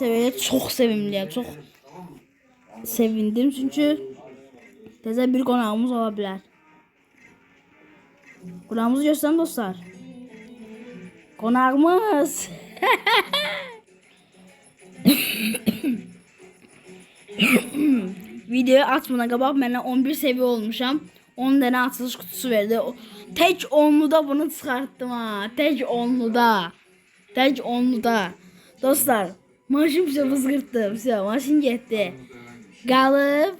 seviyede çok sevimli, çok sevindim çünkü teze bir konağımız olabilir. Konağımızı gösterin dostlar. Konağımız. Videoyu atmadan qabaq mənə 11 seviye olmuşam. 10 tane açılış kutusu verdi. Tek onluda bunu çıxartdım ha. Tek onluda. Tek onluda. Dostlar, maşın bir şey bızgırttı. Maşın getdi. Qalıb.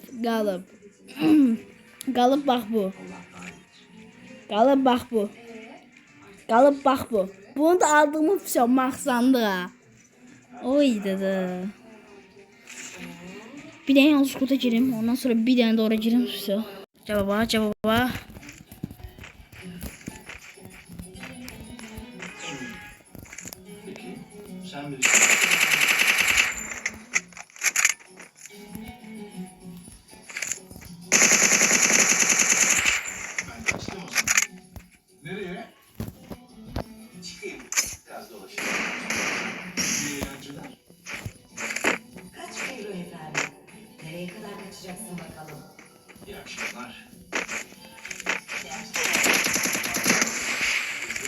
Qalıb bax bu. Qalıb bax bu. Qalıb bax bu. Bunu da aldığımı şey maxsandı ha. Oy dedi. Bir tane yanlış kutu girim. Ondan sonra bir tane doğru girim. Cevaba. Sen bir Ben kaçtım o zaman. Nereye? Çıkayım. Biraz dolaşayım. İyi eğlenceler. Kaç euro efendim? Nereye kadar kaçacaksın bakalım? İyi akşamlar.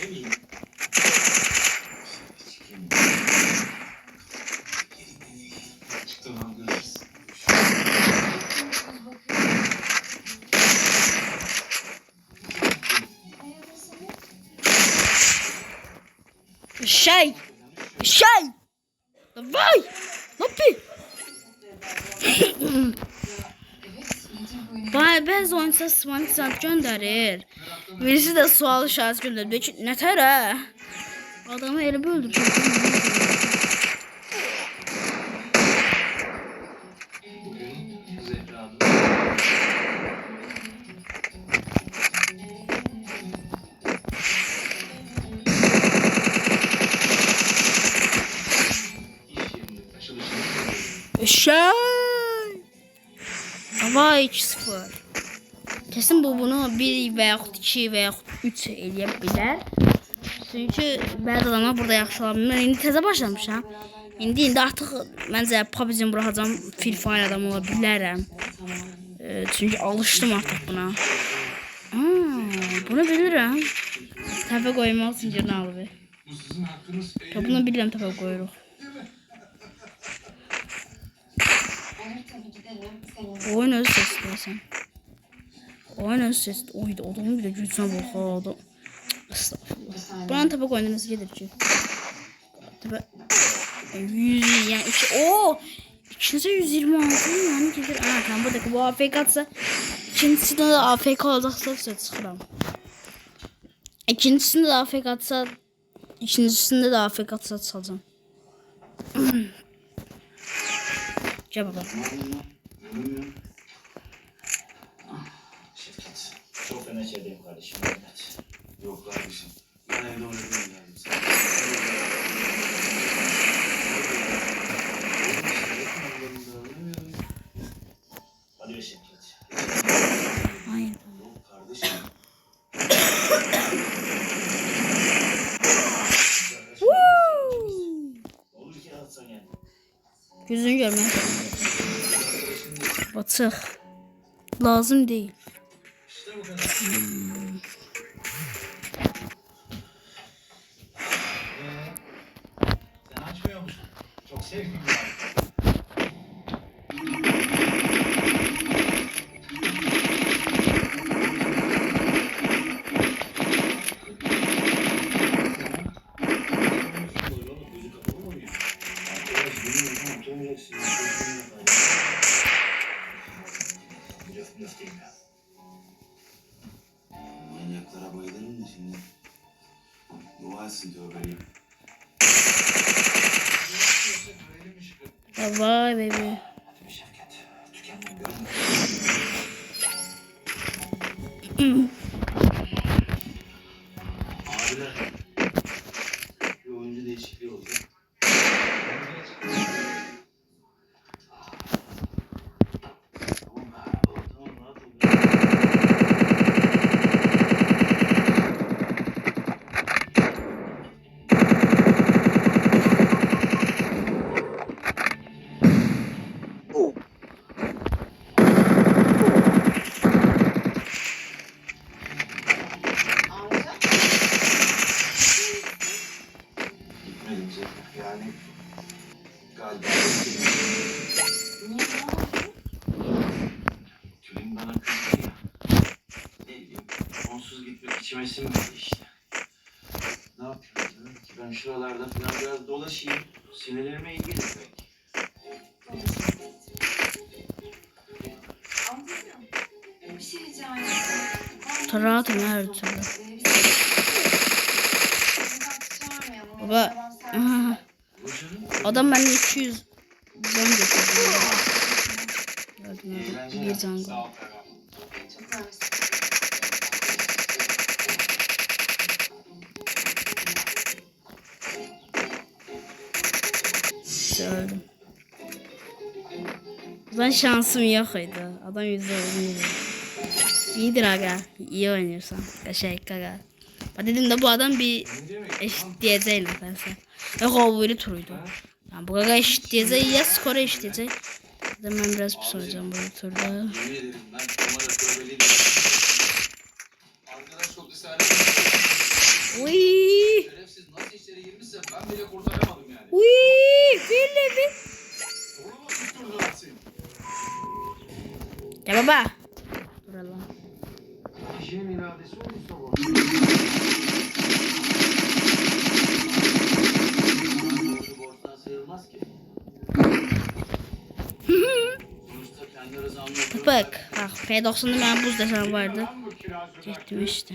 Ne bileyim. Çıkayım. Tamam, görüşürüz. Şey. Vay. Ne yapayım? Vay bazı oyuncular spontan gönderir. Birisi de sual işareti gönderir. Ne tara? Adamı eli öldürdü. Bugün Zehra'nın iş yerinde açılışını Şey. Vay 2-0. Kesin bunu 1 veya 2 veya 3 eləyə bilər. Çünkü bəzi adamlar burada yaxşı ola bilmir. İndi təzə başlamışam. İndi artıq məncə PUBG-ni buraxacam. Free Fire adam ola bilərəm. Çünkü alışdım artıq buna. Bunu bilirəm. Təpə qoymaq üçün yerini alıb. bu sizin hakkınız. Bunu bilirəm təpə qoyuruq. Oyun öz sesliyorsan. Oyun öz ses. Oydu adamın bir de gücüne bak adam. Estağfurullah. Buranın tepe koyunda nasıl gelir ki? Tepe 100 yani İkincisi 126 yani gelir. Tamam buradaki bu AFK atsa ikincisinde de AFK olacaksa size çıkıram. İkincisinde de AFK atsa çalacağım. Gel baba. Şevket. Çok fena çevireyim kardeşim. Evet. Yok kardeşim. Ben evde oynamaya geldim. Sen Hadi be Şevket. Hayır. Yok kardeşim. Olur ki atsan yani. Gözünü görmeye batık. Lazım değil. İşte bu kadar. Sen açmıyor musun? Çok sevdim ya. Gözü kapalı mı oynuyor? Arkadaş bilmiyorum ama oturacaksın. Blöf değil ya. Manyaklara bayılırım da şimdi. Dua etsin diyor böyle. Vay baby. Hadi bir Şevket. Tükendim görmüyor. Abiler. Bir oyuncu değişikliği olacak. Tamam rahat ol. galiba. Niye ne oldu? Tülin bana kızdı ya. Ne bileyim, onsuz gitmek içime sinmedi işte. Ne yapayım canım ki ben şuralarda falan biraz dolaşayım. Sinirlerime iyi gelir belki. Anlıyorum. Bir şey rica edeceğim. Rahatım her türlü. Baba. Aha. Bu canım. Adam benden 200 can getirdi. Gördüm İyi gördüm. eğlenceler. Bir can. Sağ ol Ferhat. Çok mersi. İşte öldüm. Ben şansım yok idi. Adam yüzde oynuyor. İyidir aga. İyi oynuyorsan. Teşekkür aga. Ben dedim de bu adam bir eşitleyeceğim nedense. Yok o böyle turuydu. Yani bu kadar eşitleyeceği ya skora eşitleyecek. Dedim ben biraz pis oynayacağım bu turda. Yemin ederim ben numara tövbeli değilim. Arkadaş çok ısrar ediyor. Uy. Şerefsiz nasıl işlere girmişse ben bile kurtaramadım yani. Uy. Böyle bir. Onu mu tutturdular seni? Ya baba. Dur Allah. Kişinin iradesi olursa bu. Borçtan sayılmaz ki. Sonuçta kendi rızamla Bak. Bak P90'da ben buz desen vardı. Çektim işte.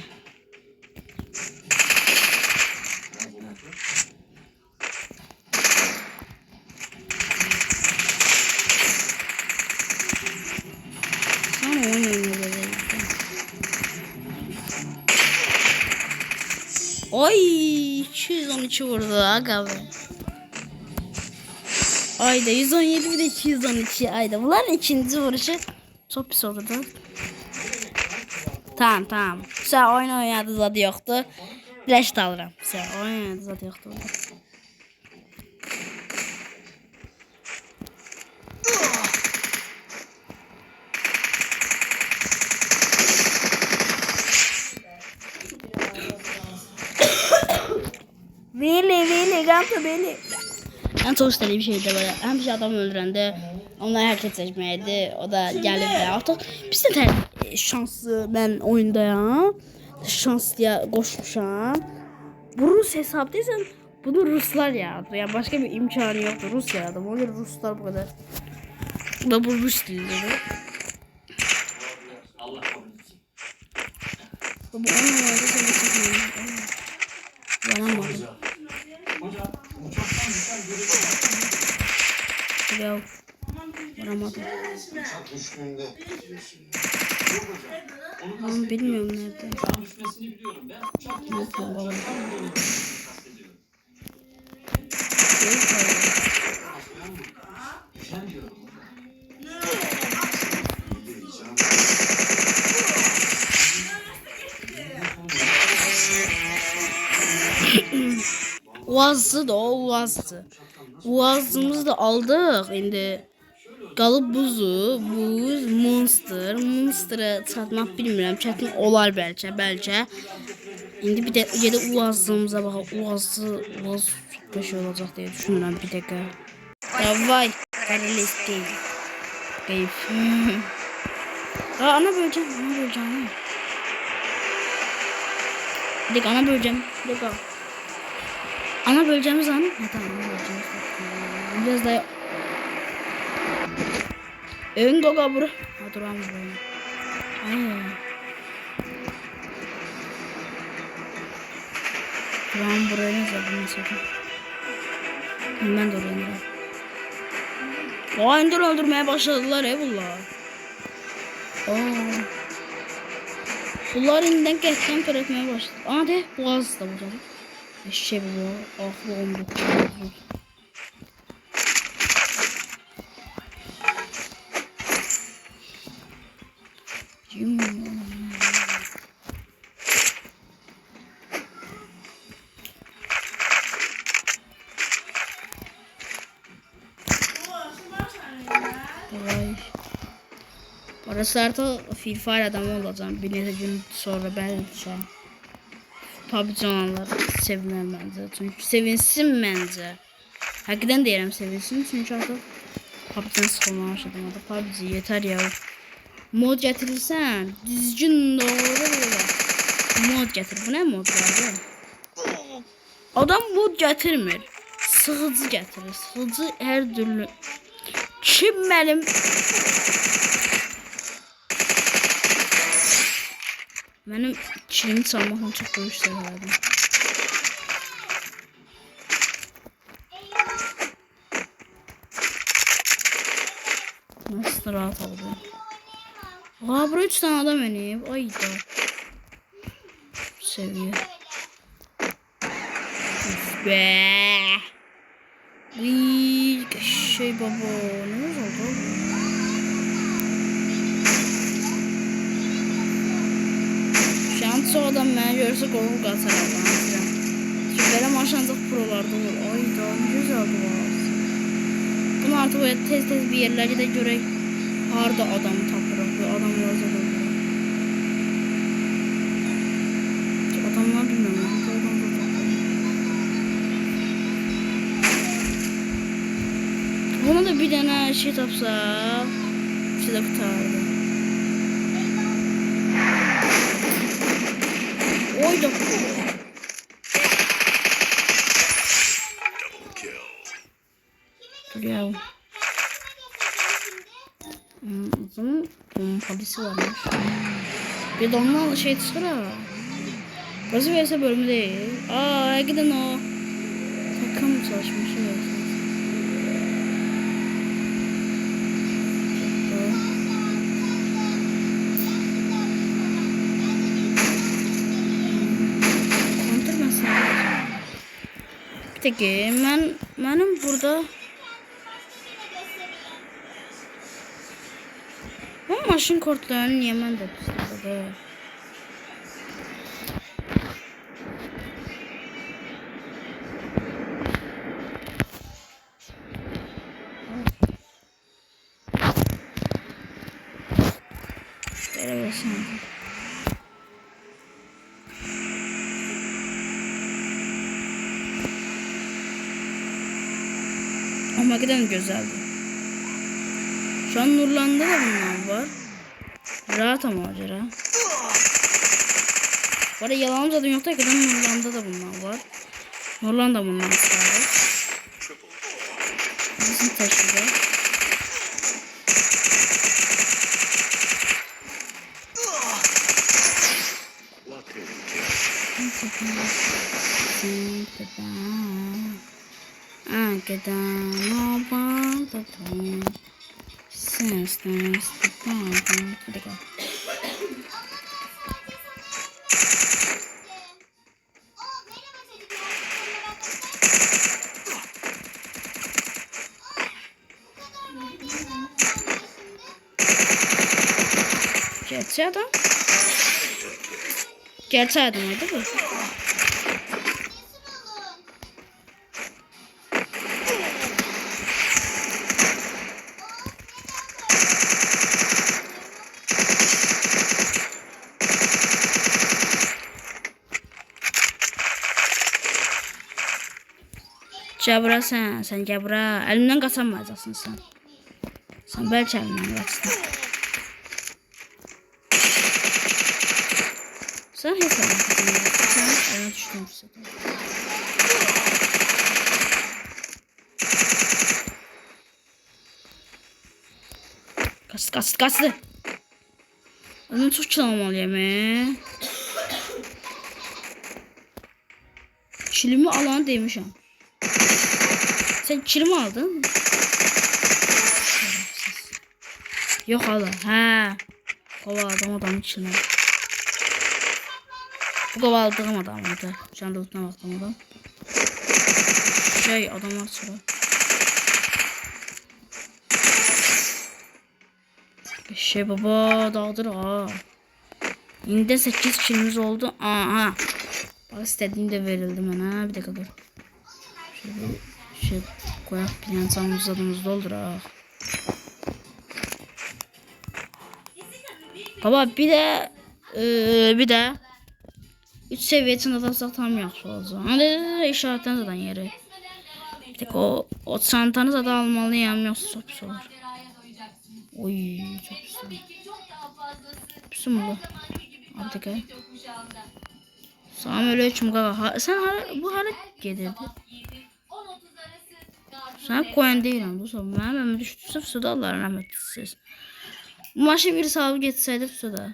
Ama oyun oynuyor böyle. Ay 212 vurdu aga be. Ayda 117 bir de 212 ayda. Bunların ikinci vuruşu çok pis oldu. Tamam. Sen oyun oynadı zaten yoktu. Flash da alırım. Sen oyun oynadı zaten yoktu. Veli Ganto Veli. En çok istediğim şey de böyle hem bir şey adam öldürende onları herkes seçmeydi. O da geldi de artık biz de şanslı ben oyunda ya. Şanslıya koşmuşam. Bu Rus hesaptaysan bunu Ruslar yarattı. Yani başka bir imkanı yoktu. Rus yarattı. O yüzden Ruslar bu kadar. Bu da bu Rus dilleri. Allah kabul etsin. Bu onun oyunda seni çekmiyor. Yanamadım. Hocam uçaktan düşen görevi var. Ya. Vuramadım. Uçak düştüğünde diyorsun. Ama bilmiyorum nerede. Uçağın düşmesini biliyorum ben. Uçak Bilmiyorum baba. kastediyorum. Düşen diyorum. Uazdı da o uazdı. Uazımızı da aldık şimdi. Qalıb buz, monster'a çatmaq bilmirəm, çətin olar bəlkə. İndi bir də gedə uazlığımıza bax, uaz çox beş olacaq deyə düşünürəm bir dəqiqə. Davay, qərəlis deyil. Qeyb. Ana böləcəm. Bir dəqiqə, ana böləcəmiz an? Ha, tamam, ana böləcəmiz. Biraz daha... Evin doga bura. Ha, duram buraya. Duram buraya ne zaman mesela? Ben de oraya indirim. Ender öldürmeye başladılar bunlar. Bunlar indinden qətləm törətməyə başladı. Ana de, boğaz da burada. Eşşək bu, axlı 19. Orası artık Free Fire adamı olacağım. Bir neçə gün sonra belki. PUBG olanlar sevinir bence. Çünkü sevinsin bence. Hakikaten deyirəm sevilsin. Çünki artıq PUBG-dən sıxılmağa başladım. Artıq PUBG yeter ya. Mod gətirirsən, düzgün doğru yola. Mod gətir. Bu nə modlardır? Adam mod gətirmir. Sıxıcı gətirir. Sıxıcı hər türlü. Kim mənim kilimi çalmaqla çox böyük severdim. Nasıl rahat oldu. Aa, buraya 3 tane adam inip. Ay da. Seviye. Uf be. Uy, şey baba. Ne oldu? Şu an çok adam beni görürse korku qatar Allah'ım sizə. Çünki belə maç ancaq prolarda olur. Ay da, ne güzel bu var. Bunu artık böyle tez bir yerlerde de görək. Harda adamı tapırıq. Bu adamlar zaten. Adamlar bilmirəm. Buna da bir dənə şey tapsaq, bir də qutardı. Oy da. Dur ya. Bunun pompalisi varmış. Bir de ondan şey çıkar ha. Burası verse bölümü değil. Aa, hakikaten o takım çalışmış. Peki benim burada bu maşın kortlarını yemen de pislidir. Evet. Ama hakikaten güzeldi. Şu an Nurlan'da da bunlar var. Rahat ama macera. Bu arada yalan zaten yok da hakikaten Nurlan'da da bunlar var. Nurlan da bundan çıkardı. Bizim taşıdı. Gerçi adam. Gerçi adam değil mi? Cabra sen cabra. Elimden kaçamayacaksın sen. Sen belki elimden kaçtın. Sen hiç elimden sen eline düştün bu sefer. Kaçtı. Onu çok çalmalıyım he. Kilimi alan demişim. Sen kilimi aldın. Yok hala. He. Kovaladım adamın kilimi. Bu kovaladığım adamıydı. Şu anda utuna baktım adam. Şey adamlar sıra. Şey baba dağıdır ha. İndi 8 kilimiz oldu. Aha. Bak istediğim de verildi bana. Bir dakika dur. Şöyle koyak piyancamızı adımız doldur ha. Baba bir de 3 seviye için atarsak tam yaxşı olacaq. Hadi işaretdən zaten yeri. Tek o çantanızı da almalıyım yoksa çok pis olur. Maceraya doyacaksın. Oy çok pis olur. Tabii ki çok daha fazlası. Pis mi bu? Her zamanki gibi Abi tek kahve kuşağında. Selamünaleyküm kaka. Sen bu hara gedirdin? Sabah 7-10:30 arası Sen koyan değilim dostum. Benim önüme düştüyse suda Allah rahmet etsin. Bu maşın bir sahibi geçseydi suda.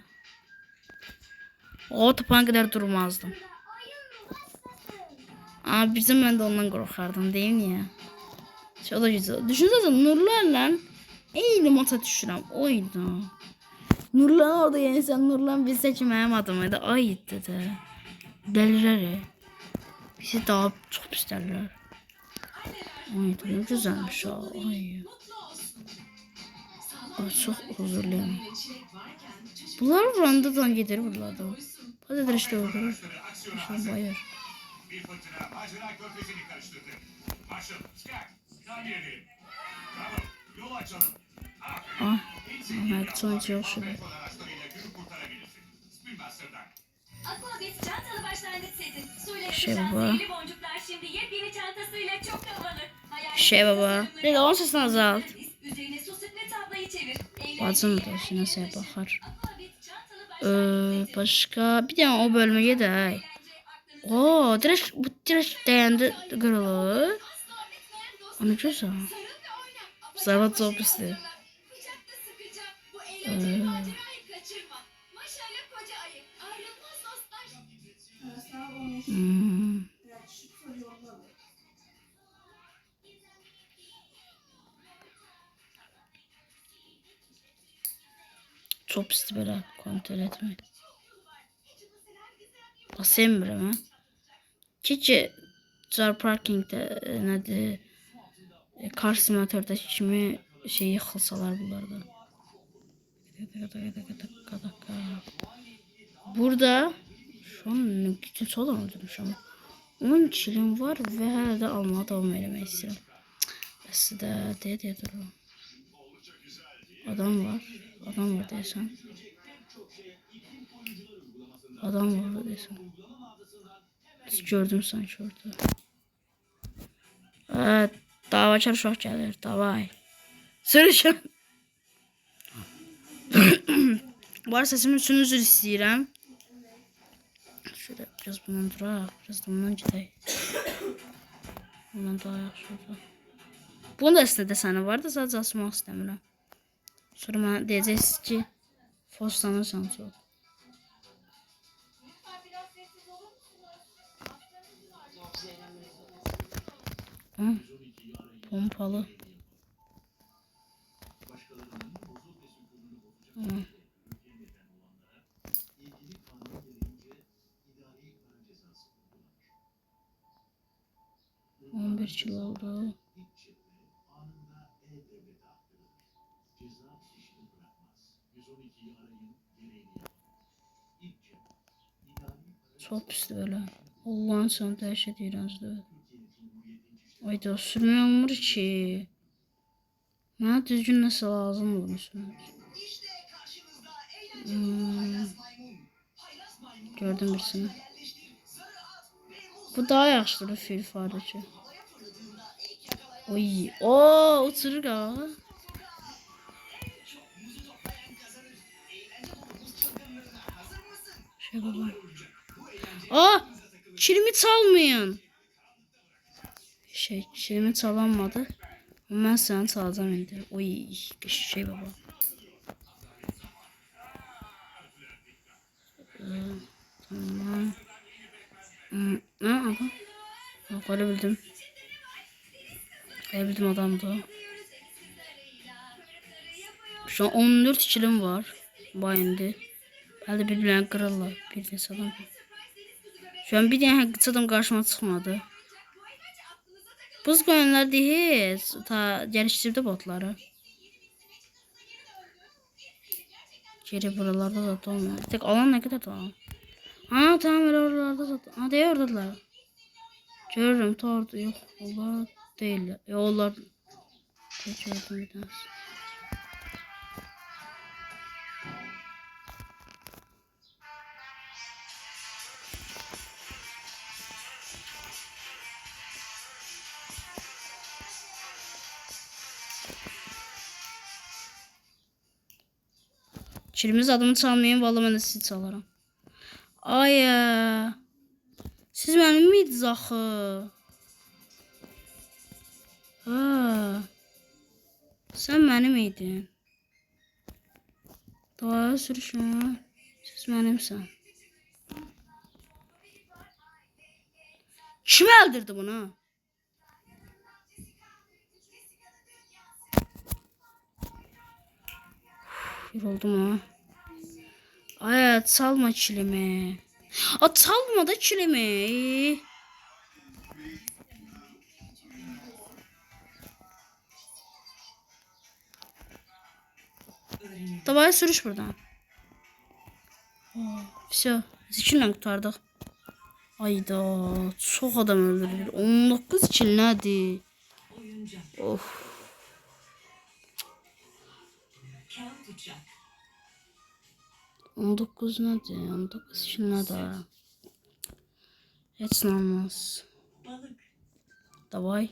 O tapan kadar durmazdım. Aa, bizim ben de ondan korkardım değil mi ya? O da güzel. Düşünsene nurlarla eyni mata düşürəm. Oydu. Nurlan orada yensən Nurlan bilsə ki mənim adımıydı. Ayıdı da. Dəlirlər. Bizi daha çox pis dəlirlər. Oydu ne güzelmiş o. Ay. Ay çok huzurluyum. Bunlar randadan gelir buralardan. Patates işte öldürür. Şu bayır. Bir fırtına macera körfezini karıştırdı. Marshall, Scott, tam yerine. Bravo, yol açalım. Ah. Evet sonuç yok şurada. Araçlarıyla günü kurtarabilirsin. Spinmaster'dan. Aquabit çantalı başlangıç seti. Suyla Şey yapışan baba. sihirli boncuklar şimdi yepyeni çantasıyla çok havalı. Hayal Şey baba. Bir de onun sesini azalt. Üzerine su sıkma tablayı çevir. Bacım da işine şey bakar. Aquabit çantalı başlangıç seti. Başka bir tane o bölmeye de. Eğlence aklınıza Oo, direkt dayandı kırılır. asla bitmeyen dostluk. Onu güzel. Sarıl ve oyna. Zavat çok pisti. Kucakta sıkacak. Bu eğlenceli macerayı kaçırma. Maşayla koca ayı. Ayrılmaz dostlar. Hmm. Çok pisti böyle kontrol etmek. Basayım ha. Keşke car parkingde nedir? Kar simülatörde kimi şey yıkılsalar bunlardan. Burada şu an ne bütün sola öldürmüş ama 10 kişilim var ve hala da almaya devam etmek istiyorum. Aslında diye duruyorum. Adam var desem. Adam var desem. Gördüm sanki orada. Evet, davaçar uşaq gəlir, davay. Sürüşüm. Var sesimin üçün üzr istəyirəm. Şöyle biraz bundan duraq, biraz da bundan gedək. Bundan daha yaxşı oldu. Bunun da əslində desəni var da, sadəcə asmaq istəmirəm. Sonra mənə deyəcəksiniz ki, foslanırsan çox. Pompalı. Hı. 11 kilo oldu. Çok pisti böyle. Allah'ın sana dəhşət iyrəncdir. Ayda sürmək olmur ki. Mənə düzgün nəsə lazım olur sürmək. Gördüm birisini. Bu daha yaxşıdır fil faradakı. Oy, uçurur qağa. Şey baba. Kilimi çalmayın. Kilimi çalanmadı. Ben seni çalacağım indi. Oy, şey baba. Tamam. Adam. Görebildim. Görebildim adamdı. Şu an 14 kilim var. Bayındı. Hadi birbirlerini kırırlar. Bir de adam. Şu an bir tane adam karşıma çıkmadı. Buz koyanlar değil. Ta geliştirdi botları. Geri buralarda da olmuyor. Tek alan ne kadar tamam. Ha tamam öyle oralarda da. Ha değil oradalar. Görürüm ta orada yok. Onlar değil. Onlar. Gördüm bir tanesi. Çilimiz adımı çalmayın. Vallahi ben de sizi çalaram. Aya. Siz benim miydiniz axı? Ha. Sen benim miydin? Daha sürüşme. Siz benimsen. Kim öldürdü bunu? Yoruldum ha. Ay çalma çilimi. Çalma da çilimi. Davay sürüş buradan. Все. Zikirlə qurtardıq. Ayda çok adam öldürülür. 19 kill nədir? Of. Kağıt uçak. 19 nədir? 19 kill nədir? Heç nə olmaz. Balık. Davay.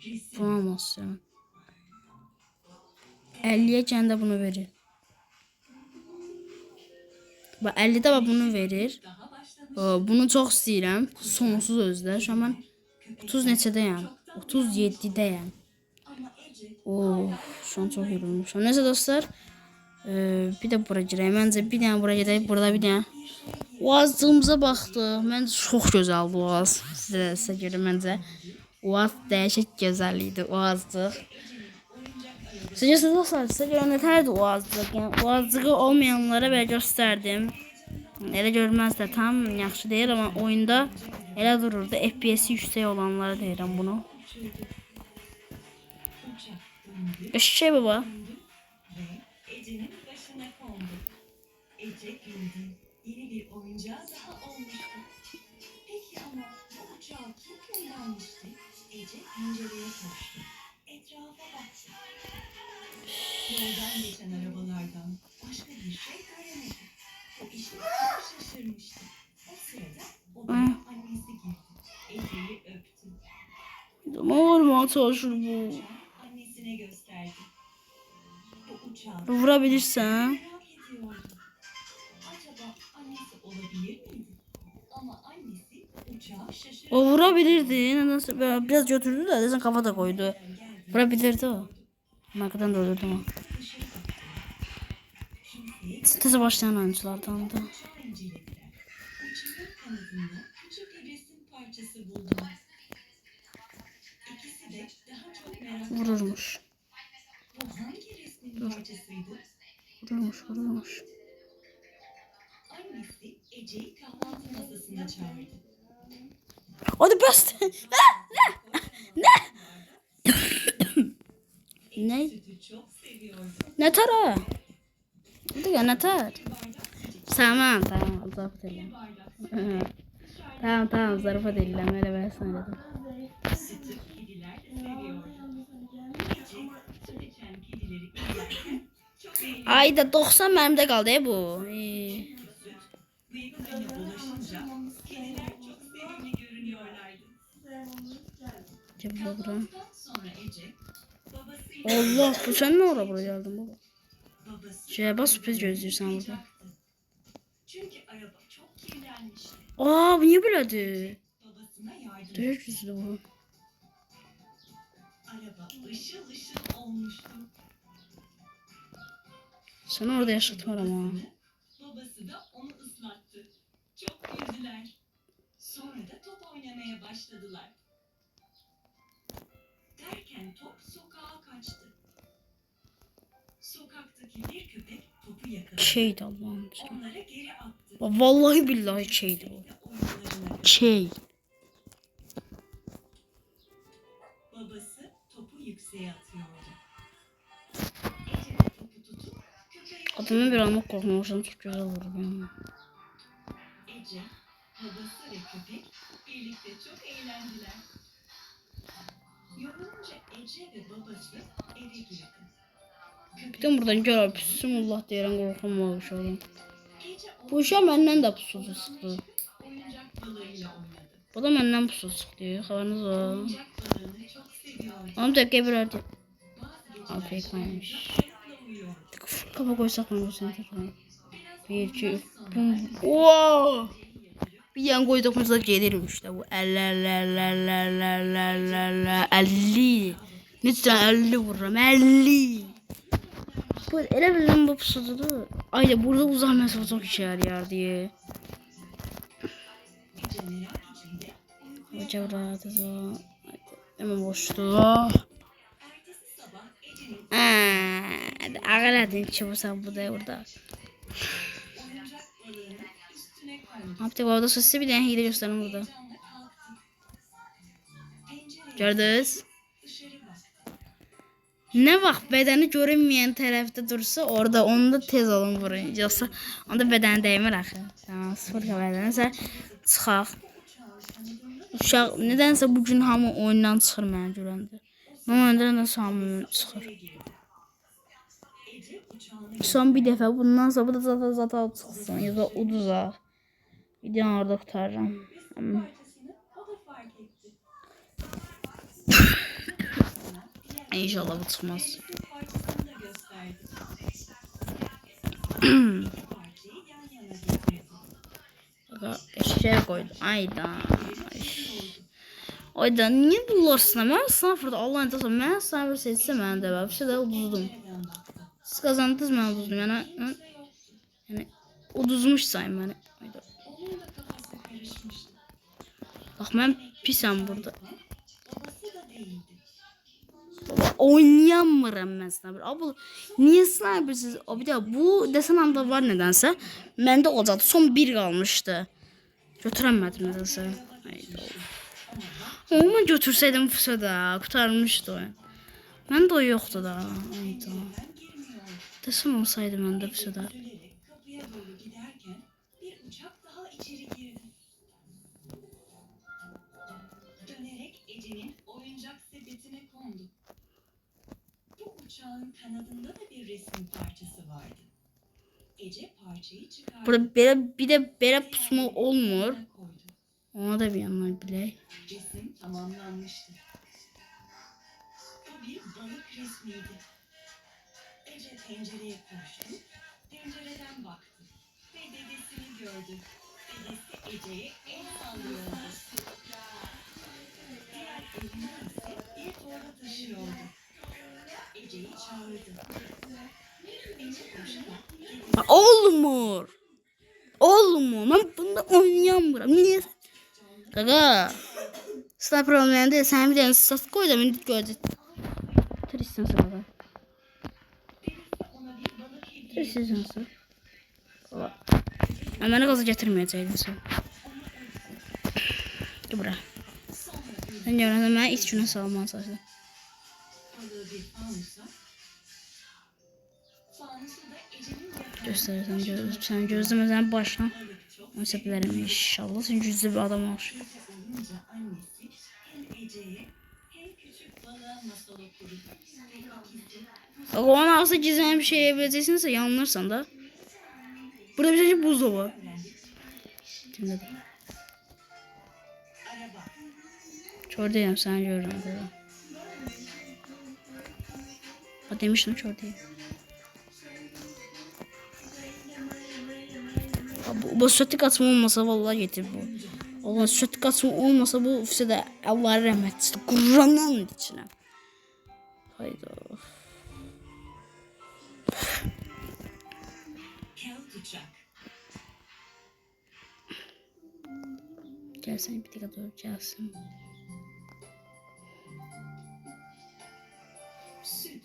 Resim. Bunu almazsın. 50'ye kəndə bunu verir. Bak 50'de bak bunu verir. Daha başlamış. Bunu çok istəyirəm. Sonsuz özdə. Şu an mən 30 neçədəyəm? 37'deyəm. Ama Ece Oo, şu an çok yorulmuşum. Neyse dostlar. Bir de bura gireyim. Məncə bir dənə bura gedək. Burada bir dənə. Oazlığımıza baxdıq. Məncə çox gözəldir Oaz. Sizə görə məncə. Oaz dəhşət gözəl idi. Oazlıq. Sizce dostlar, size göre yeterdi Oazlıq. Yəni Oazlığı olmayanlara belə göstərdim. Elə görməzlər. Tam yaxşı deyil ama oyunda elə dururdu. FPS-i yüksək olanlara deyirəm bunu. Eşşey baba. Ece'nin başına kondu. Ece güldü. Yeni bir oyuncağı daha olmuştu. Peki ama bu uçağı kim kullanmıştı? Ece pencereye koştu. Etrafa baktı. Yoldan geçen arabalardan başka bir şey göremedi. O işe çok şaşırmıştı. O sırada odaya annesi girdi. Ece'yi öptü. Ne olma çalışır bu. Uçağı annesine gösterdi. Bu uçağı Vurabilirsen. merak ediyordu. Acaba annesi olabilir miydi? Ama annesi uçağı şaşırdı. O vurabilirdi. Nedense böyle biraz götürdü de desen kafa da koydu. Vurabilirdi o. Markadan da öldürdü ama. Sitesi başlayan oyunculardan da. Uçağı incelediler. Uçağın kanadında küçük bir resim parçası buldular. İkisi de daha çok merak etti. Vururmuş. Bu hangi resmin parçasıydı? Vururmuş. Annesi Ece'yi kahvaltı masasına çağırdı. Hadi best. Ne? Sütü çok seviyordu. Neter ha? Hadi ya neter. Bir bardak sıcak. Tamam zarfat eylem. Bardak Tamam zarfat eylem öyle ben sana dedim. sütü kediler de seviyordu. Ece süt içen kedileri izlerken çok eğlendi. Ayda 90 məndə qaldı bu. Bıyıklarına bulaşınca kediler çok sevimli görünüyorlardı. Cebime bura. Kahvaltıdan sonra Ece babasıyla Allah bu sen ne oraya buraya geldin baba? babası Şeye bas sürpriz gözlüyorsan burada. yapacaktı. Çünkü araba çok kirlenmişti. Aa bu niye böyledir? Babasına yardım Dövüş etti. yüzlü bu. Araba ışıl ışıl olmuştu. Seni orada yaşatmam ama. Babası da onu ıslattı. Çok güldüler. Sonra da top oynamaya başladılar. Derken top sokağa kaçtı. Sokaktaki bir köpek topu yakaladı. Şeydi Allah'ım. Onlara geri attı. Vallahi billahi şeydi bu. Ve oyunlarına Şey. babası topu yükseğe atıyordu. Ece de topu tutup köpeği Adamın bir anlık korkmamışım çok güzel olur benim. Ece, babası ve köpek birlikte çok eğlendiler. Yorulunca Ece ve babası eve girdi. Bir de buradan gör bismillah deyirəm qorxum uşağım. Ece Bu uşaq məndən də pusucu çıxdı. oyuncak balığıyla oynadı. Bu da məndən pusucu çıxdı. Xəbəriniz var. Oyuncak balığını çok seviyordu. Onu dəqiqə bir Bazı Okey, geceler koymuş. oyuncak balıkla uyuyordu. Kafa koysak mı bu seni tekrar? Bir, iki, üç. Wow! Bir yan koyduğumuzda gelirim işte bu. 50. Lütfen 50 vururum. 50. Bu elə bilirəm bu pusudur. Ay da burada uzaq məsafə çox işe yarayar diye. Hoca rahat o. Hemen boştu. Ağladın çabuk bu da orada. Yaptık orada sesi bir tane hile gösterin burada. Gördünüz? Ne vaxt bədəni görünməyən tərəfdə dursa orada onu da tez alın vurun. Yoxsa onda bədəni dəymir axı. Tamam, sıfır bədənsə çıxaq. Uşaq nədənsə bu gün hamı oyundan çıxır mənə görəndə. Mən oyundan da hamı çıxır. Son bir dəfə bundan sonra da zaten çıxsın ya da uduzaq. Videonu orada tutarım. İnşallah bu çıkmaz. Şey koydum. Ayda. Ayda niye bularsın? Ben sıfırda Allah'ın tasarım. Ben sıfır seçsem ben de var. Bir şey de uduzdum. Siz kazandınız mı uduzdum? Yani uduzmuş sayım beni. Ayda. Bak ben pisem burada. Oynayamıram mən sniper. Abi niye snipersiz? Abi de bu desen anda var nedense. Məndə olacaktı. Son bir kalmıştı. Götüremedim nedense. Ama götürseydim fırsada kurtarmıştı oyun. Məndə o yoktu da. Ayda. Desen olsaydı məndə fırsada. Dönerek Ece'nin oyuncak sepetine kondu. Bu uçağın kanadında da bir resim parçası vardı. Ece parçayı çıkardı. Burada bir de böyle pusma olmuyor. Ona da bir yandan bile. Resim tamamlanmıştı. Bu bir balık resmiydi. Ece pencereye koştu. Pencereden baktı. Ve dedesini gördü. Dedesi Ece'ye el sallıyordu. Diğer elinde ise bir torba taşıyordu. Ece'yi çağırdı. Ece koşarak Olmuyor. Olmuyor. Ben bunda oynayamıyorum. Niye? Gaga. Sniper olmayan değil. Sen bir tane sas koy da beni gördün. Tristan sırada. Tristan sırada. Bana gazı getirmeyeceydin sen. Gel buraya. Sen görürsen ben iç şuna sağlamaya çalıştım. Gösterirsen sen gözlemeden başla. Onu sepelerim inşallah. Sen cüzde bir adam olur. Bak o an aslında gizlenen bir şey yapabileceksinse yanılırsan da. Burada bir şey buzdolabı. Dinledim. Kör değilim sen görürüm. Ha demiştim kör değilim. Bu sütü atma olmasa vallahi getir bu. Allah sütü atma olmasa bu ofiste Allah rahmet eylesin. Kur'an'ın içine. Hayda. Gelsin bir dakika doğru gelsin. Süt.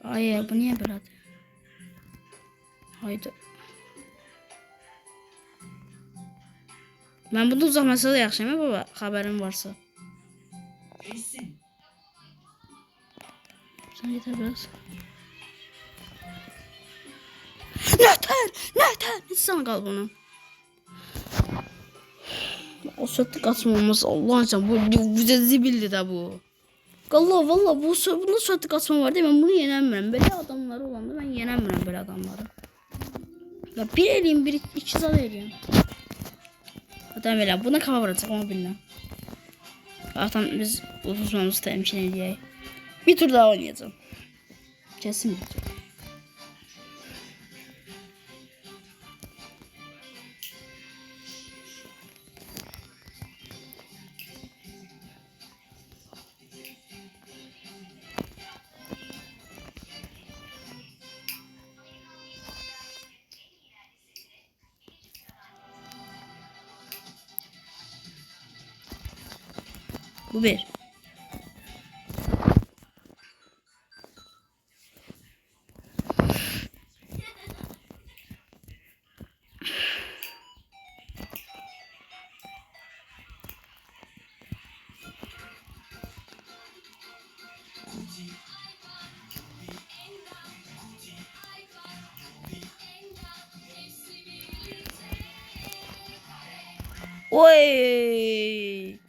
Ay bu niye böyle? Haydi. Ben bunu uzatmasa da yaxşıyım baba, haberin varsa. Resim. Sen yeter biraz. Neter! Hiç sana kal bunu. O sütü kaçmamız Allah'ın için bu bize zibildi de bu. Allah valla bunda sütü kaçma var değil mi? Ben bunu yenemiyorum. Böyle adamları olanda ben yenemiyorum böyle adamları. Ya bir eleyim, bir iki zal eleyim. Adam elə buna kafa vuracaq ama bilmem. Zaten biz uzunumuzu temsil edeyik. Bir tur daha oynayacağım. Kesin bir tur. Bu bir. Oy!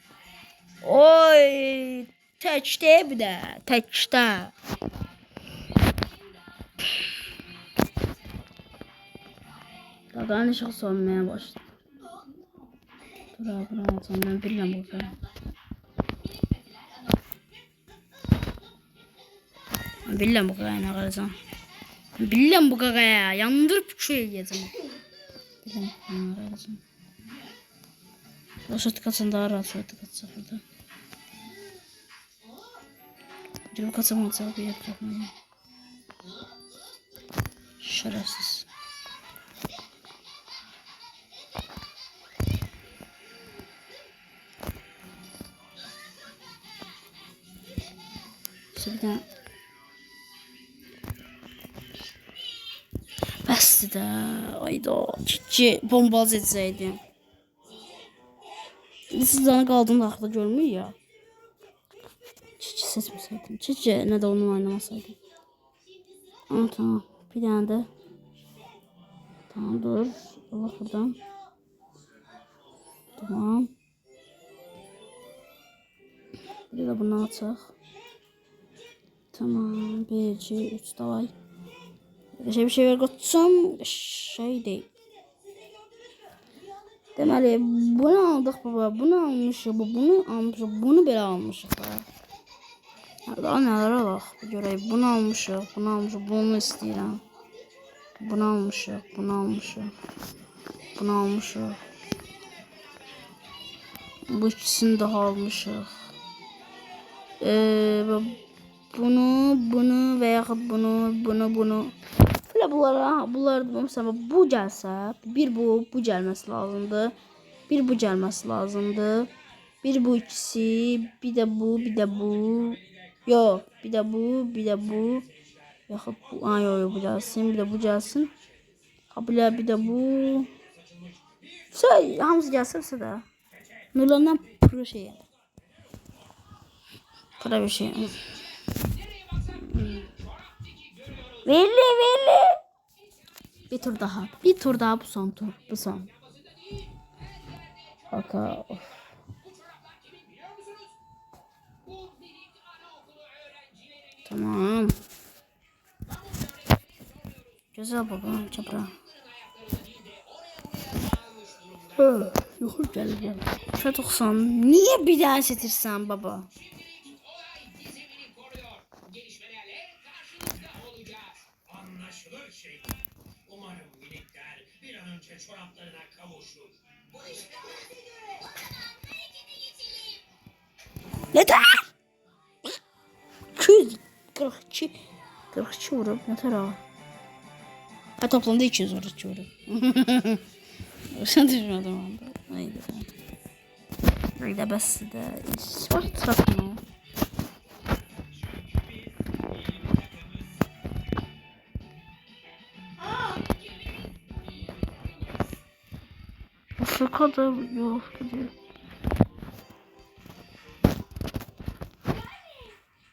Oy! Teçte bir de. Teçte. Daha ne çok sormaya başladı. Dur abi bunu alacağım. Ben bilmem bu kadar. Ben bilmem bu kadar ne kalacağım. Bilmem bu kadar ya. Yandırıp şuraya yiyeceğim. Bilmem ne kalacağım. O şartı kaçın daha rahat şartı kaçacak burada. Bir kaçamayacak bir yer yapmayın. Şerefsiz. Şuradan. Bəsdir də. Ayda. Ki bombaz etsəydim. Siz bana kaldığımda aklı görmüyor ya. Çiçi seçmeseydim. Çiçi ne de onu oynamasaydım. Ama tamam. Bir tane de. Tamam dur. Allah buradan. Tamam. Bir de bunu açaq. Tamam. 1, 2, 3 davay. Bir şey ver koçum. Şey değil. Deməli, bunu aldıq baba, bunu almışıq, bunu almışıq, bunu belə almışıq. Daha nələr alaq, görək, bunu almışıq, bunu istəyirəm. Bunu almışıq, bunu almışıq, bunu almışıq. Bu ikisini daha almışıq. Bunu və yaxud bunu. Böyle bunlar mesela bu gelse bir bu gelmesi lazımdı. Bir bu gelmesi lazımdı. Bir bu ikisi, bir de bu. Yok, bir de bu. Yaxud bu, yok bu gelsin, bir de bu gelsin. Ha bir de bu. Şey, hamısı gelse de. Nurlandan pro şey. Para bir şey. Verli. Bir tur daha bu son tur. Bu son. Kaka. Of. Tamam. Güzel bakalım çapra. Yuxur gəlir. Çatıqsan, niye bir daha setirsən baba? Anlaşılır şey. Umarım minikler bir an önce çoraplarına kavuşur. Bu iş Neden? 242 vurup yeter ha. Ha toplamda 242 vurup. Sen düşünmedim anda. Haydi. Böyle bası da. Sport tarafına. Afrika'da yok diyor.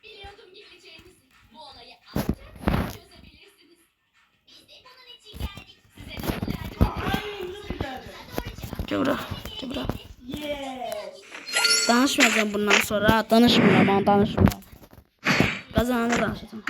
Biliyordum geleceğinizi. Bu olayı artık çözebilirsiniz. Biz de bunun için geldik. Size nasıl yardım Cıbra. Danışmayacağım bundan sonra. Danışmıyorum. Kazananı danışacağım.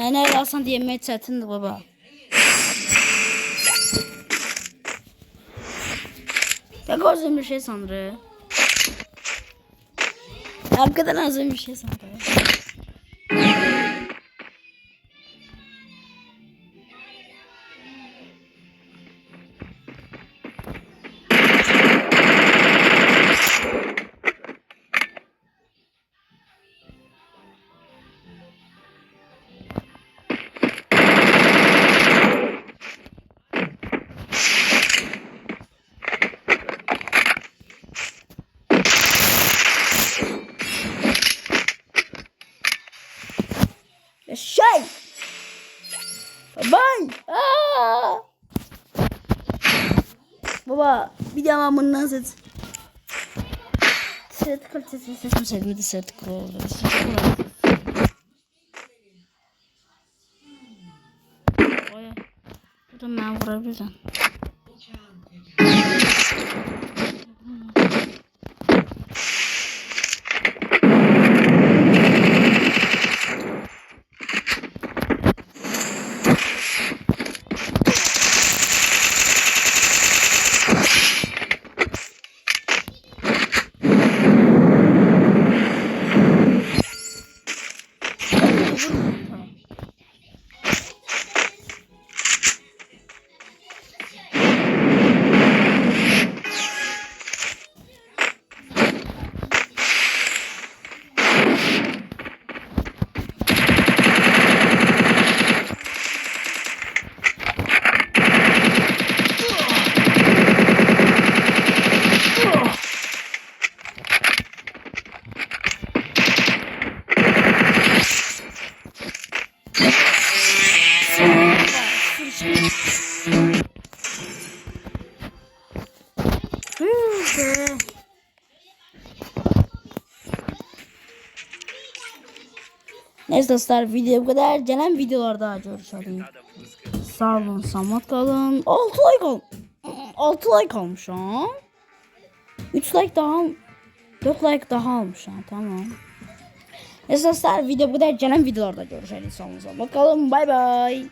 Mənə elə asan demək çətindir baba. Ya gözüm bir şey sanırım. Hakikaten azım bir şey sanırım. Şey. Bye. Aa! Baba bir devamından ses. Sert kalitesini seçmeseydim de sert kuruldu. Oya. Buradan ben vurabilirim. Neyse dostlar video bu kadar. Gelen videolarda görüşelim. Sağ olun, sağlık kalın. 6 like ol. 6 like olmuş ha. 3 like daha 4 like daha almış ha. Tamam. Neyse dostlar video bu kadar. Gelen videolarda görüşelim. Sağ olun, sağlık kalın. Bay bay.